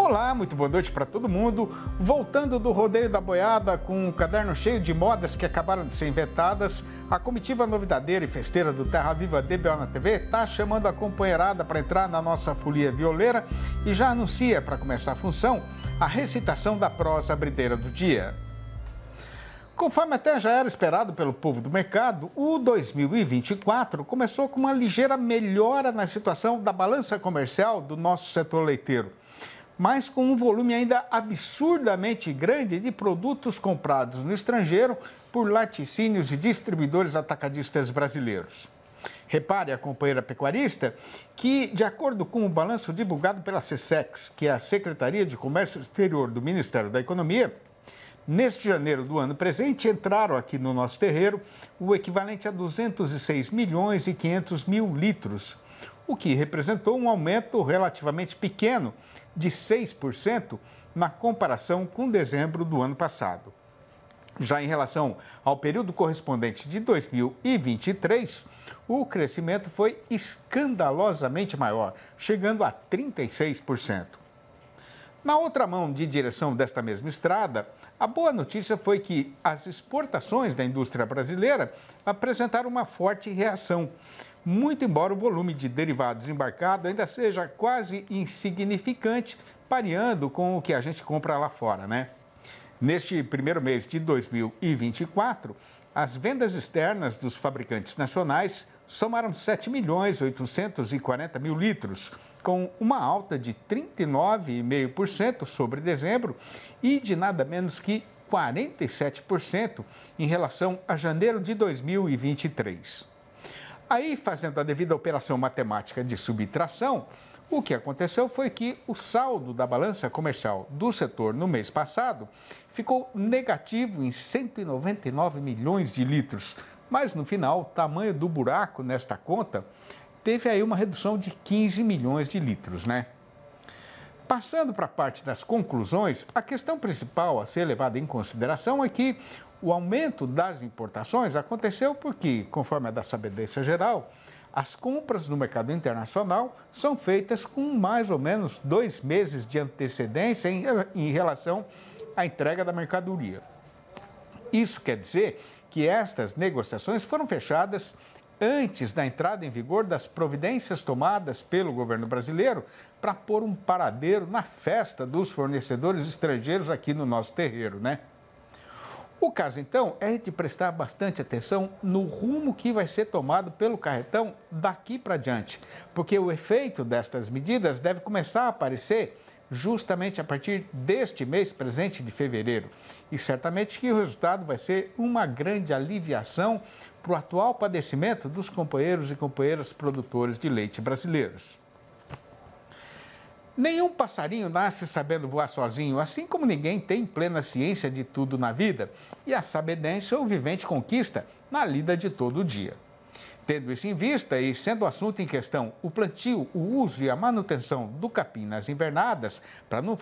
Olá, muito boa noite para todo mundo. Voltando do rodeio da boiada com um caderno cheio de modas que acabaram de ser inventadas, a comitiva novidadeira e festeira do Terra Viva DBO na TV está chamando a companheirada para entrar na nossa folia violeira e já anuncia, para começar a função, a recitação da prosa brideira do dia. Conforme até já era esperado pelo povo do mercado, o 2024 começou com uma ligeira melhora na situação da balança comercial do nosso setor leiteiro, mas com um volume ainda absurdamente grande de produtos comprados no estrangeiro por laticínios e distribuidores atacadistas brasileiros. Repare, a companheira pecuarista, que, de acordo com o balanço divulgado pela SECEX, que é a Secretaria de Comércio Exterior do Ministério da Economia, neste janeiro do ano presente, entraram aqui no nosso terreiro o equivalente a 206 milhões e 500 mil litros, o que representou um aumento relativamente pequeno de 6% na comparação com dezembro do ano passado. Já em relação ao período correspondente de 2023, o crescimento foi escandalosamente maior, chegando a 36%. Na outra mão de direção desta mesma estrada, a boa notícia foi que as exportações da indústria brasileira apresentaram uma forte reação, muito embora o volume de derivados embarcado ainda seja quase insignificante, pareando com o que a gente compra lá fora, né? Neste primeiro mês de 2024, as vendas externas dos fabricantes nacionais somaram 7 milhões 840 mil litros, com uma alta de 39,5% sobre dezembro e de nada menos que 47% em relação a janeiro de 2023. Aí, fazendo a devida operação matemática de subtração, o que aconteceu foi que o saldo da balança comercial do setor no mês passado ficou negativo em 199 milhões de litros, mas no final, o tamanho do buraco nesta conta teve aí uma redução de 15 milhões de litros, né? Passando para a parte das conclusões, a questão principal a ser levada em consideração é que o aumento das importações aconteceu porque, conforme a da sabedência geral, as compras no mercado internacional são feitas com mais ou menos 2 meses de antecedência em relação à entrega da mercadoria. Isso quer dizer que estas negociações foram fechadas antes da entrada em vigor das providências tomadas pelo governo brasileiro para pôr um paradeiro na festa dos fornecedores estrangeiros aqui no nosso terreiro, né? O caso, então, é de prestar bastante atenção no rumo que vai ser tomado pelo carretão daqui para diante, porque o efeito destas medidas deve começar a aparecer justamente a partir deste mês presente de fevereiro. E certamente que o resultado vai ser uma grande aliviação para o atual padecimento dos companheiros e companheiras produtores de leite brasileiros. Nenhum passarinho nasce sabendo voar sozinho, assim como ninguém tem plena ciência de tudo na vida, e a sabedência o vivente conquista na lida de todo dia. Tendo isso em vista e sendo o assunto em questão o plantio, o uso e a manutenção do capim nas invernadas, para não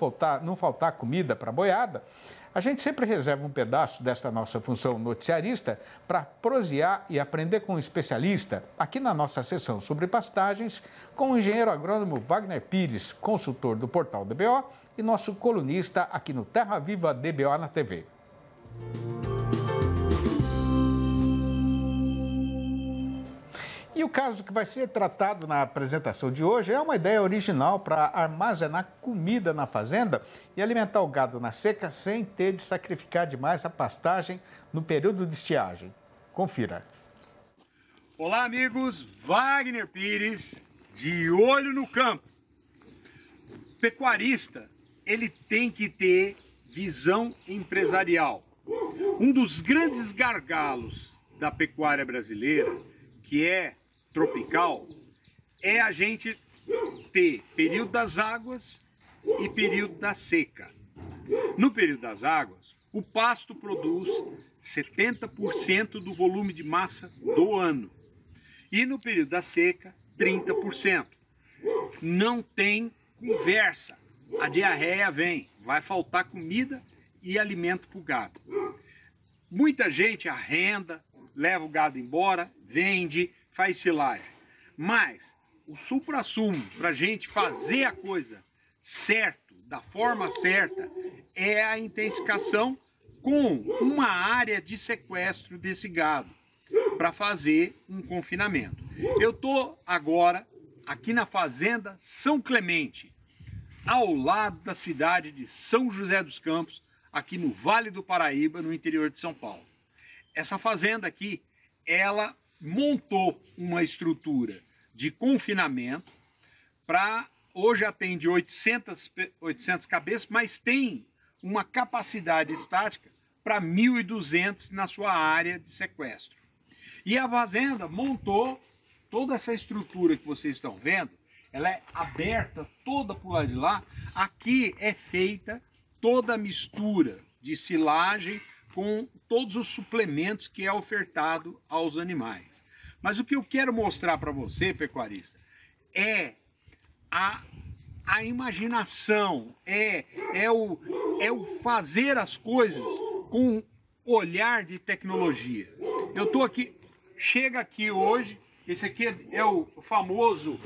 faltar comida para a boiada, a gente sempre reserva um pedaço desta nossa função noticiarista para prosear e aprender com um especialista aqui na nossa sessão sobre pastagens com o engenheiro agrônomo Wagner Pires, consultor do portal DBO e nosso colunista aqui no Terra Viva DBO na TV. E o caso que vai ser tratado na apresentação de hoje é uma ideia original para armazenar comida na fazenda e alimentar o gado na seca sem ter de sacrificar demais a pastagem no período de estiagem. Confira. Olá, amigos. Wagner Pires, de olho no campo. Pecuarista, ele tem que ter visão empresarial. Um dos grandes gargalos da pecuária brasileira, que é tropical, é a gente ter período das águas e período da seca. No período das águas, o pasto produz 70% do volume de massa do ano. E no período da seca, 30%. Não tem conversa. A diarreia vem, vai faltar comida e alimento para o gado. Muita gente arrenda, leva o gado embora, vende, faz silagem. Mas o supra-sumo para a gente fazer a coisa certo, da forma certa, é a intensificação com uma área de sequestro desse gado para fazer um confinamento. Eu estou agora aqui na fazenda São Clemente, ao lado da cidade de São José dos Campos, aqui no Vale do Paraíba, no interior de São Paulo. Essa fazenda aqui, ela montou uma estrutura de confinamento para, hoje atende 800 cabeças, mas tem uma capacidade estática para 1.200 na sua área de sequestro. E a fazenda montou toda essa estrutura que vocês estão vendo, ela é aberta toda por lá de lá. Aqui é feita toda a mistura de silagem com todos os suplementos que é ofertado aos animais. Mas o que eu quero mostrar para você, pecuarista, é a imaginação, é o fazer as coisas com olhar de tecnologia. Eu estou aqui, chega aqui hoje, esse aqui é o famoso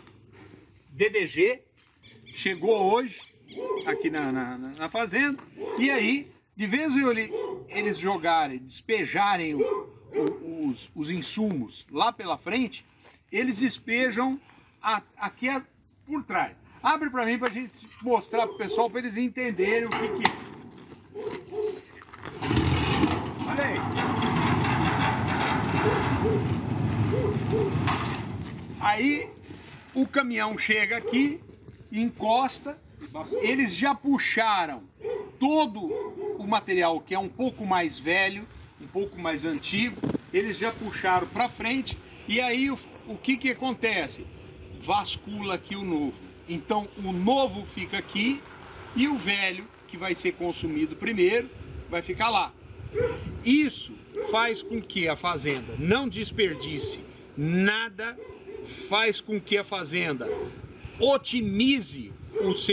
DDG, chegou hoje aqui na fazenda, e aí, de vez em eles jogarem, despejarem os insumos lá pela frente, eles despejam aqui por trás. Abre para mim para a gente mostrar para o pessoal, para eles entenderem o que é. Olha aí. Aí o caminhão chega aqui, encosta, eles já puxaram todo o material que é um pouco mais velho, um pouco mais antigo, eles já puxaram para frente, e aí o que acontece? Vascula aqui o novo. Então o novo fica aqui e o velho, que vai ser consumido primeiro, vai ficar lá. Isso faz com que a fazenda não desperdice nada, faz com que a fazenda otimize os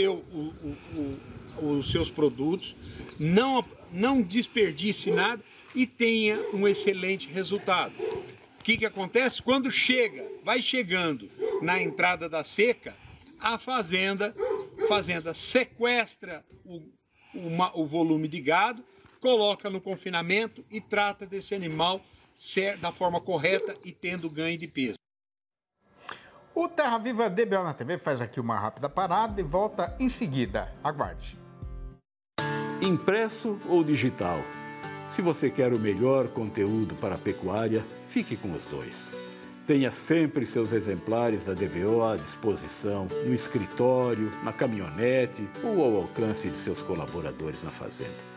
seus produtos, não desperdice nada e tenha um excelente resultado. O que acontece? Quando vai chegando na entrada da seca, a fazenda sequestra o volume de gado, coloca no confinamento e trata desse animal da forma correta e tendo ganho de peso. O Terra Viva DBO na TV faz aqui uma rápida parada e volta em seguida. Aguarde. Impresso ou digital? Se você quer o melhor conteúdo para a pecuária, fique com os dois. Tenha sempre seus exemplares da DBO à disposição, no escritório, na caminhonete ou ao alcance de seus colaboradores na fazenda.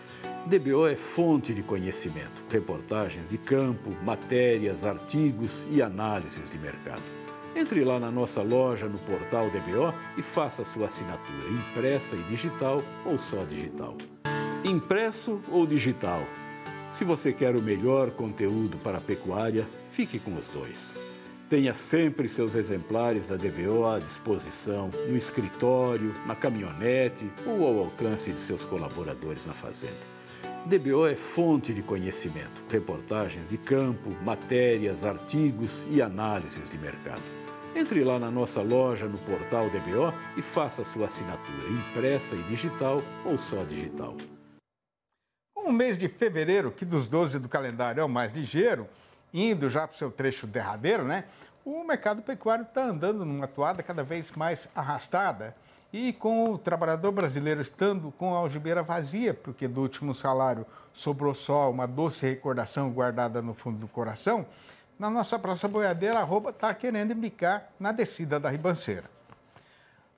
DBO é fonte de conhecimento, reportagens de campo, matérias, artigos e análises de mercado. Entre lá na nossa loja no portal DBO e faça sua assinatura impressa e digital ou só digital. Impresso ou digital? Se você quer o melhor conteúdo para a pecuária, fique com os dois. Tenha sempre seus exemplares da DBO à disposição, no escritório, na caminhonete ou ao alcance de seus colaboradores na fazenda. DBO é fonte de conhecimento, reportagens de campo, matérias, artigos e análises de mercado. Entre lá na nossa loja no portal DBO e faça sua assinatura impressa e digital ou só digital. O mês de fevereiro, que dos 12 do calendário é o mais ligeiro, indo já para o seu trecho derradeiro, né? O mercado pecuário está andando numa toada cada vez mais arrastada. E com o trabalhador brasileiro estando com a algibeira vazia, porque do último salário sobrou só uma doce recordação guardada no fundo do coração, na nossa praça boiadeira a arroba está querendo embicar na descida da ribanceira.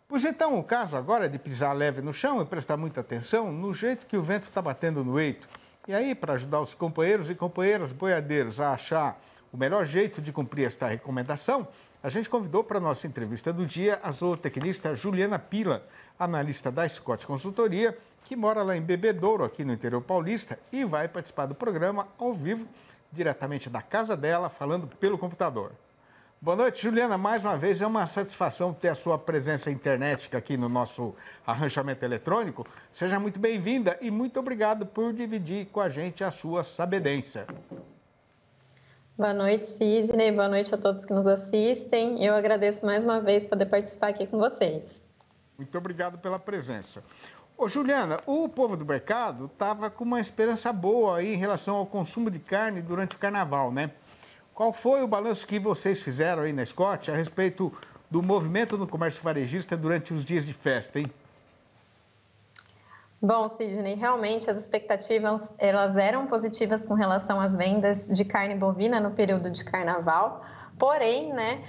Pois então o caso agora é de pisar leve no chão e prestar muita atenção no jeito que o vento está batendo no eito. E aí, para ajudar os companheiros e companheiras boiadeiros a achar o melhor jeito de cumprir esta recomendação, a gente convidou para a nossa entrevista do dia a zootecnista Juliana Pila, analista da Scott Consultoria, que mora lá em Bebedouro, aqui no interior paulista, e vai participar do programa ao vivo, diretamente da casa dela, falando pelo computador. Boa noite, Juliana. Mais uma vez, é uma satisfação ter a sua presença internética aqui no nosso arranchamento eletrônico. Seja muito bem-vinda e muito obrigado por dividir com a gente a sua sabedência. Boa noite, Sidney. Boa noite a todos que nos assistem. Eu agradeço mais uma vez poder participar aqui com vocês. Muito obrigado pela presença. Ô, Juliana, o povo do mercado estava com uma esperança boa aí em relação ao consumo de carne durante o carnaval, né? Qual foi o balanço que vocês fizeram aí na Scott a respeito do movimento no comércio varejista durante os dias de festa, hein? Bom, Sidney, realmente as expectativas elas eram positivas com relação às vendas de carne bovina no período de carnaval. Porém, né,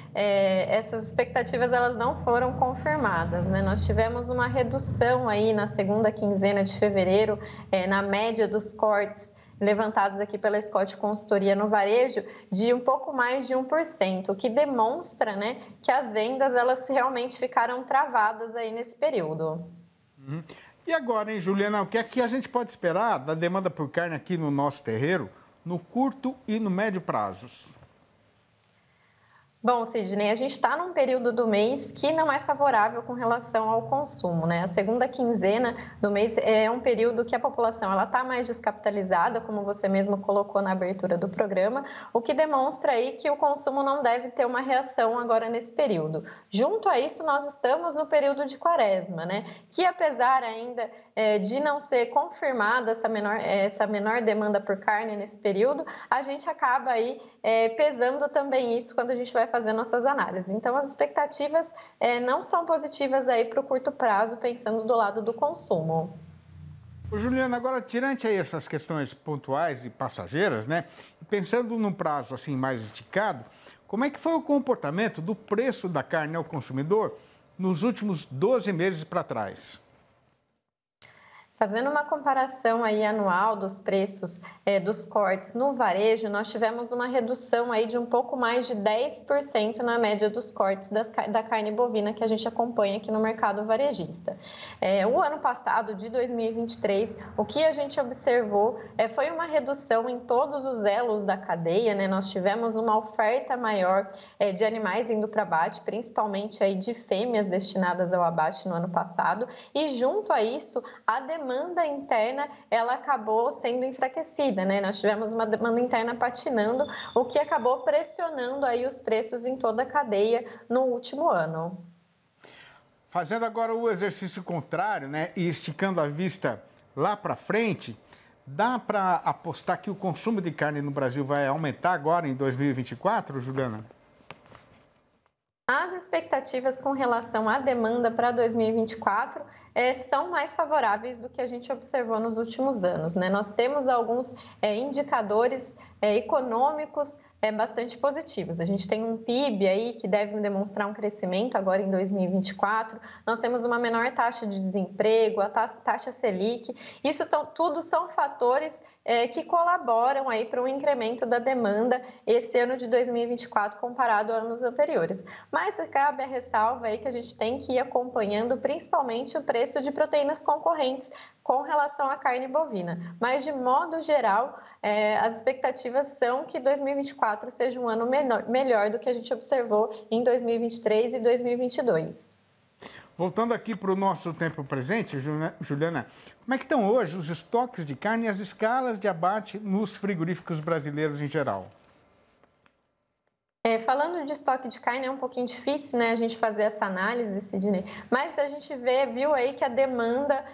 essas expectativas elas não foram confirmadas, né? Nós tivemos uma redução aí na segunda quinzena de fevereiro, na média dos cortes levantados aqui pela Scott Consultoria no varejo, de um pouco mais de 1%, o que demonstra, né, que as vendas elas realmente ficaram travadas aí nesse período. Uhum. E agora, hein, Juliana, o que é que a gente pode esperar da demanda por carne aqui no nosso terreiro, no curto e no médio prazos? Bom, Sidney, a gente está num período do mês que não é favorável com relação ao consumo, né? A segunda quinzena do mês é um período que a população está mais descapitalizada, como você mesmo colocou na abertura do programa, o que demonstra aí que o consumo não deve ter uma reação agora nesse período. Junto a isso, nós estamos no período de quaresma, né? Que apesar ainda de não ser confirmada essa menor demanda por carne nesse período, a gente acaba aí pesando também isso quando a gente vai fazer nossas análises. Então, as expectativas não são positivas aí para o curto prazo, pensando do lado do consumo. Ô, Juliana, agora, tirante aí essas questões pontuais e passageiras, né? E pensando num prazo assim mais esticado, como é que foi o comportamento do preço da carne ao consumidor nos últimos 12 meses para trás? Fazendo uma comparação aí anual dos preços dos cortes no varejo, nós tivemos uma redução aí de um pouco mais de 10% na média dos cortes da carne bovina que a gente acompanha aqui no mercado varejista. O ano passado, de 2023, o que a gente observou foi uma redução em todos os elos da cadeia, né? Nós tivemos uma oferta maior de animais indo para abate, principalmente aí de fêmeas destinadas ao abate no ano passado, e junto a isso, a demanda interna ela acabou sendo enfraquecida, né? Nós tivemos uma demanda interna patinando, o que acabou pressionando aí os preços em toda a cadeia no último ano. Fazendo agora o exercício contrário, né, e esticando a vista lá para frente, dá para apostar que o consumo de carne no Brasil vai aumentar agora em 2024, Juliana? As expectativas com relação à demanda para 2024 são mais favoráveis do que a gente observou nos últimos anos, né? Nós temos alguns indicadores econômicos bastante positivos. A gente tem um PIB aí que deve demonstrar um crescimento agora em 2024. Nós temos uma menor taxa de desemprego, a taxa Selic. Isso tudo são fatores que colaboram aí para um incremento da demanda esse ano de 2024 comparado a anos anteriores. Mas cabe a ressalva aí que a gente tem que ir acompanhando principalmente o preço de proteínas concorrentes com relação à carne bovina. Mas, de modo geral, as expectativas são que 2024 seja um ano melhor do que a gente observou em 2023 e 2022. Voltando aqui para o nosso tempo presente, Juliana, como é que estão hoje os estoques de carne e as escalas de abate nos frigoríficos brasileiros em geral? Falando de estoque de carne, é um pouquinho difícil, né, a gente fazer essa análise, Sidney, mas a gente viu aí que a demanda,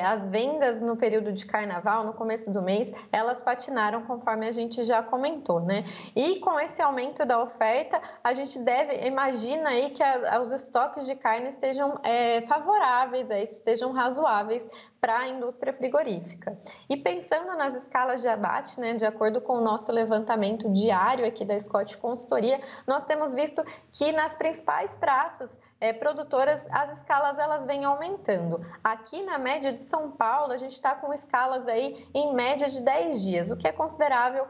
as vendas no período de carnaval, no começo do mês, elas patinaram conforme a gente já comentou, né? E com esse aumento da oferta, a gente imagina aí que os estoques de carne estejam favoráveis, estejam razoáveis para a indústria frigorífica. E pensando nas escalas de abate, né, de acordo com o nosso levantamento diário aqui da Scott Consultoria, nós temos visto que nas principais praças produtoras, as escalas elas vêm aumentando. Aqui na média de São Paulo, a gente está com escalas aí em média de 10 dias, o que é considerado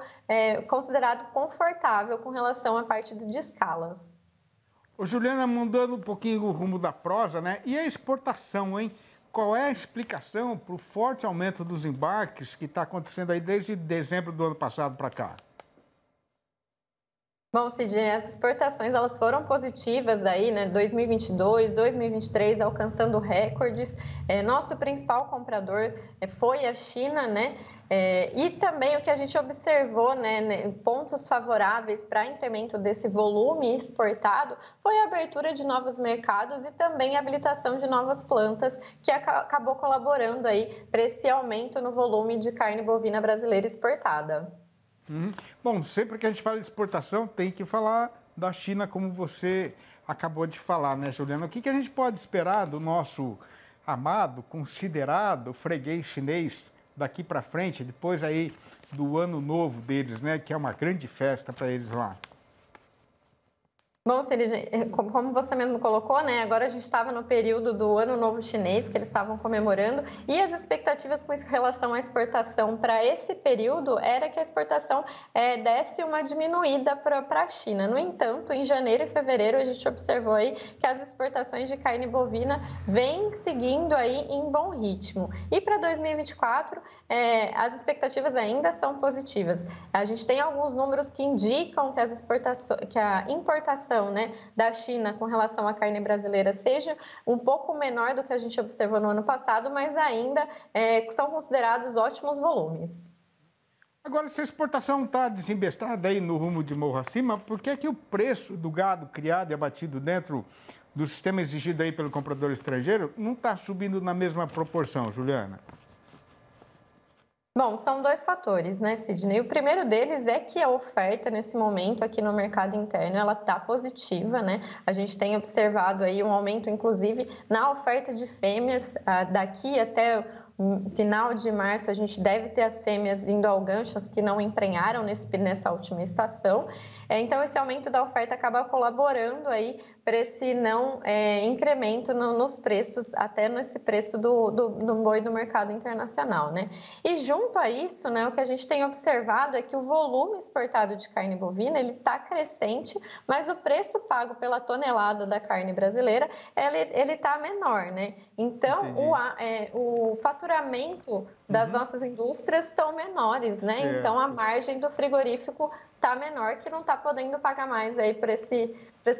confortável com relação à parte de escalas. Ô, Juliana, mudando um pouquinho o rumo da prosa, né? E a exportação, hein? Qual é a explicação para o forte aumento dos embarques que está acontecendo aí desde dezembro do ano passado para cá? Bom, Sidney, as exportações elas foram positivas aí, né? 2022, 2023 alcançando recordes. Nosso principal comprador foi a China, né? E também o que a gente observou, né, pontos favoráveis para incremento desse volume exportado foi a abertura de novos mercados e também a habilitação de novas plantas, que acabou colaborando aí para esse aumento no volume de carne bovina brasileira exportada. Bom, sempre que a gente fala de exportação, tem que falar da China, como você acabou de falar, né, Juliana? O que a gente pode esperar do nosso amado, considerado freguês chinês daqui para frente, depois aí do ano novo deles, né, que é uma grande festa para eles lá? Bom, como você mesmo colocou, né? Agora a gente estava no período do Ano Novo Chinês, que eles estavam comemorando, e as expectativas com relação à exportação para esse período era que a exportação desse uma diminuída para a China. No entanto, em janeiro e fevereiro a gente observou aí que as exportações de carne bovina vêm seguindo aí em bom ritmo. E para 2024, as expectativas ainda são positivas. A gente tem alguns números que indicam que a importação, né, da China com relação à carne brasileira seja um pouco menor do que a gente observou no ano passado, mas ainda são considerados ótimos volumes. Agora, se a exportação está desembestada aí no rumo de morro acima, por que que o preço do gado criado e abatido dentro do sistema exigido aí pelo comprador estrangeiro não está subindo na mesma proporção, Juliana? Bom, são dois fatores, né, Sidney? O primeiro deles é que a oferta nesse momento aqui no mercado interno, ela está positiva, né? A gente tem observado aí um aumento, inclusive, na oferta de fêmeas. Daqui até final de março, a gente deve ter as fêmeas indo ao gancho, as que não emprenharam nessa última estação. Então, esse aumento da oferta acaba colaborando aí para esse não incremento nos preços, até nesse preço do boi do mercado internacional, né? E junto a isso, né, o que a gente tem observado é que o volume exportado de carne bovina, ele está crescente, mas o preço pago pela tonelada da carne brasileira, ele está menor, né? Então, o faturamento das nossas indústrias estão menores, né? Certo. Então, a margem do frigorífico está menor, que não está podendo pagar mais aí para esse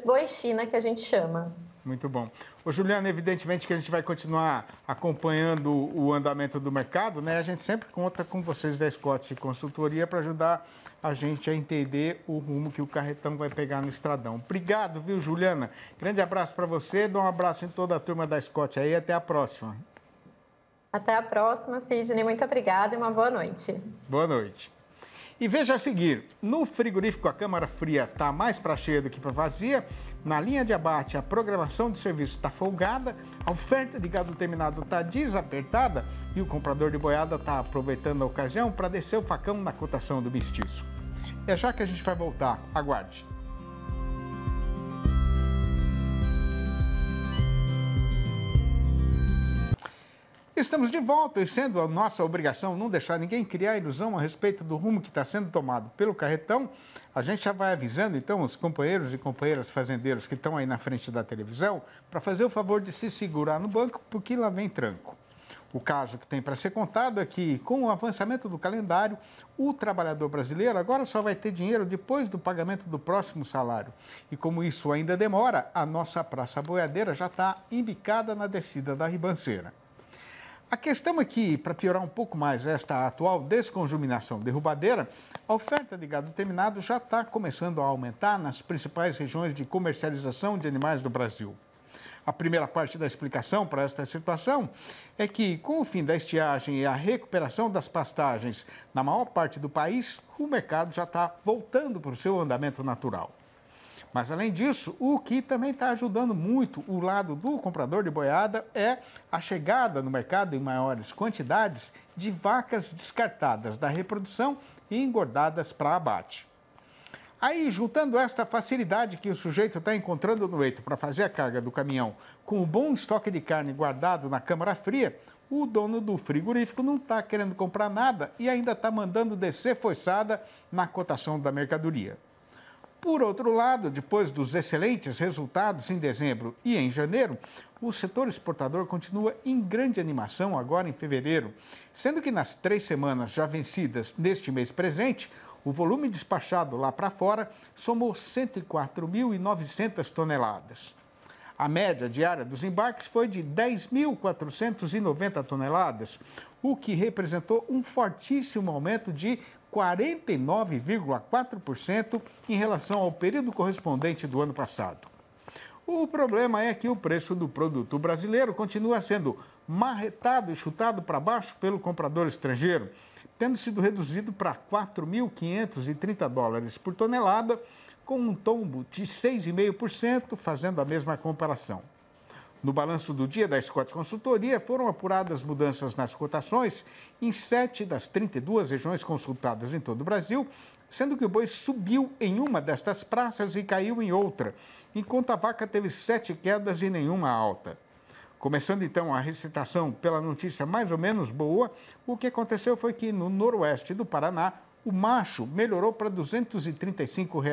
boi China que a gente chama. Muito bom. Ô, Juliana, evidentemente que a gente vai continuar acompanhando o andamento do mercado, né? A gente sempre conta com vocês da Scott Consultoria para ajudar a gente a entender o rumo que o carretão vai pegar no estradão. Obrigado, viu, Juliana? Grande abraço para você, dá um abraço em toda a turma da Scott aí, até a próxima. Até a próxima, Sidney. Muito obrigada e uma boa noite. Boa noite. E veja a seguir, no frigorífico a câmara fria está mais para cheia do que para vazia, na linha de abate a programação de serviço está folgada, a oferta de gado terminado está desapertada e o comprador de boiada está aproveitando a ocasião para descer o facão na cotação do mestiço. É já que a gente vai voltar, aguarde. Estamos de volta e sendo a nossa obrigação não deixar ninguém criar ilusão a respeito do rumo que está sendo tomado pelo carretão, a gente já vai avisando então os companheiros e companheiras fazendeiros que estão aí na frente da televisão para fazer o favor de se segurar no banco porque lá vem tranco. O caso que tem para ser contado é que, com o avançamento do calendário, o trabalhador brasileiro agora só vai ter dinheiro depois do pagamento do próximo salário. E como isso ainda demora, a nossa praça boiadeira já está embicada na descida da ribanceira. A questão é que, para piorar um pouco mais esta atual desconjuminação derrubadeira, a oferta de gado terminado já está começando a aumentar nas principais regiões de comercialização de animais do Brasil. A primeira parte da explicação para esta situação é que, com o fim da estiagem e a recuperação das pastagens na maior parte do país, o mercado já está voltando para o seu andamento natural. Mas, além disso, o que também está ajudando muito o lado do comprador de boiada é a chegada no mercado em maiores quantidades de vacas descartadas da reprodução e engordadas para abate. Aí, juntando esta facilidade que o sujeito está encontrando no eito para fazer a carga do caminhão com o bom estoque de carne guardado na câmara fria, o dono do frigorífico não está querendo comprar nada e ainda está mandando descer forçada na cotação da mercadoria. Por outro lado, depois dos excelentes resultados em dezembro e em janeiro, o setor exportador continua em grande animação agora em fevereiro, sendo que nas 3 semanas já vencidas neste mês presente, O volume despachado lá para fora somou 104.900 toneladas. A média diária dos embarques foi de 10.490 toneladas, o que representou um fortíssimo aumento de 49,4% em relação ao período correspondente do ano passado. O problema é que o preço do produto brasileiro continua sendo marretado e chutado para baixo pelo comprador estrangeiro, tendo sido reduzido para 4.530 dólares por tonelada, com um tombo de 6,5%, fazendo a mesma comparação. No balanço do dia da Scott Consultoria, foram apuradas mudanças nas cotações em 7 das 32 regiões consultadas em todo o Brasil, sendo que o boi subiu em uma destas praças e caiu em outra, enquanto a vaca teve 7 quedas e nenhuma alta. Começando então a recitação pela notícia mais ou menos boa, o que aconteceu foi que no noroeste do Paraná, o macho melhorou para R$ 235,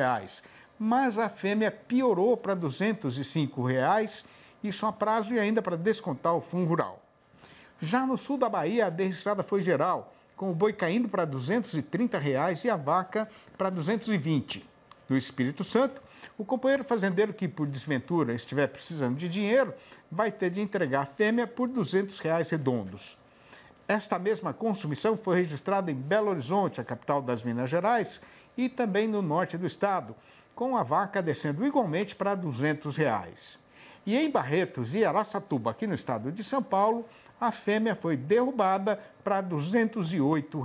mas a fêmea piorou para R$ 205, isso a prazo e ainda para descontar o fundo rural. Já no sul da Bahia, a derriçada foi geral, com o boi caindo para R$ 230 e a vaca para R$ 220. No Espírito Santo, o companheiro fazendeiro que, por desventura, estiver precisando de dinheiro, vai ter de entregar a fêmea por R$ 200 redondos. Esta mesma consumição foi registrada em Belo Horizonte, a capital das Minas Gerais, e também no norte do estado, com a vaca descendo igualmente para R$ 200. E em Barretos e Araçatuba, aqui no estado de São Paulo, a fêmea foi derrubada para R$ 208.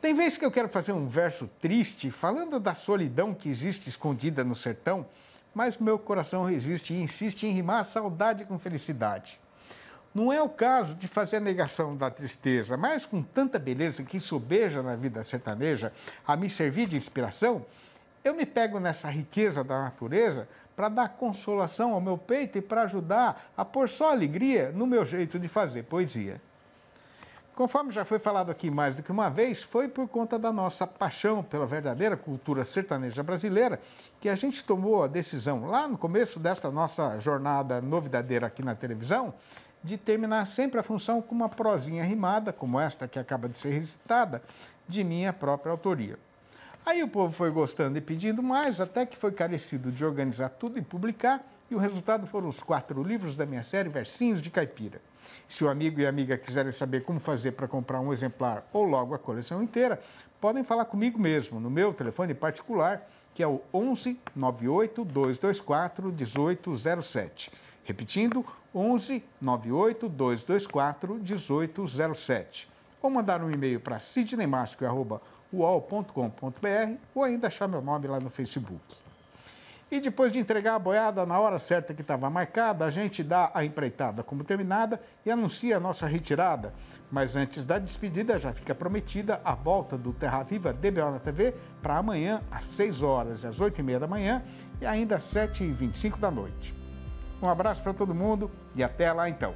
Tem vezes que eu quero fazer um verso triste, falando da solidão que existe escondida no sertão, mas meu coração resiste e insiste em rimar saudade com felicidade. Não é o caso de fazer a negação da tristeza, mas com tanta beleza que sobeja na vida sertaneja a me servir de inspiração, eu me pego nessa riqueza da natureza para dar consolação ao meu peito e para ajudar a pôr só alegria no meu jeito de fazer poesia. Conforme já foi falado aqui mais do que uma vez, foi por conta da nossa paixão pela verdadeira cultura sertaneja brasileira que a gente tomou a decisão, lá no começo desta nossa jornada novidadeira aqui na televisão, de terminar sempre a função com uma prosinha rimada, como esta que acaba de ser recitada, de minha própria autoria. Aí o povo foi gostando e pedindo mais, até que foi carecido de organizar tudo e publicar, e o resultado foram os 4 livros da minha série Versinhos de Caipira. Se o amigo e a amiga quiserem saber como fazer para comprar um exemplar ou logo a coleção inteira, podem falar comigo mesmo, no meu telefone particular, que é o 11 98 224 1807. Repetindo, 11 98 224 1807. Ou mandar um e-mail para sidneymasco@uol.com.br ou ainda achar meu nome lá no Facebook. E depois de entregar a boiada na hora certa que estava marcada, a gente dá a empreitada como terminada e anuncia a nossa retirada. Mas antes da despedida, já fica prometida a volta do Terra Viva DBO na TV para amanhã às 6 horas, às 8h30 da manhã e ainda às 7h25 da noite. Um abraço para todo mundo e até lá então.